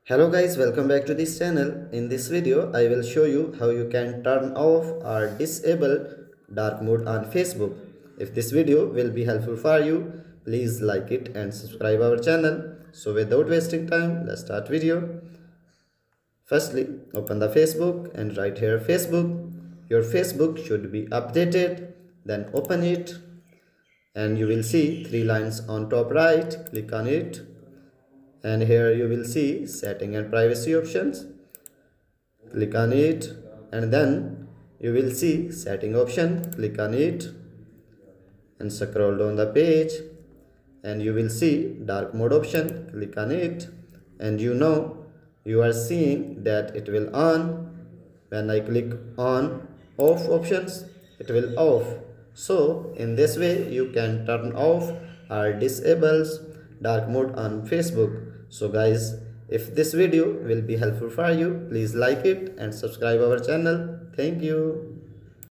Hello guys, welcome back to this channel. In this video, I will show you how you can turn off or disable dark mode on Facebook. If this video will be helpful for you, please like it and subscribe our channel. So without wasting time, let's start video. Firstly, open the Facebook and write here Facebook. Your Facebook should be updated. Then open it and you will see three lines on top right. Click on it. And here you will see setting and privacy options. Click on it and then you will see setting option. Click on it and scroll down the page and you will see dark mode option. Click on it and you are seeing that it will on. When I click on off options, it will off. So in this way you can turn off or disable dark mode on Facebook. So guys, if this video will be helpful for you, please like it and subscribe our channel. Thank you.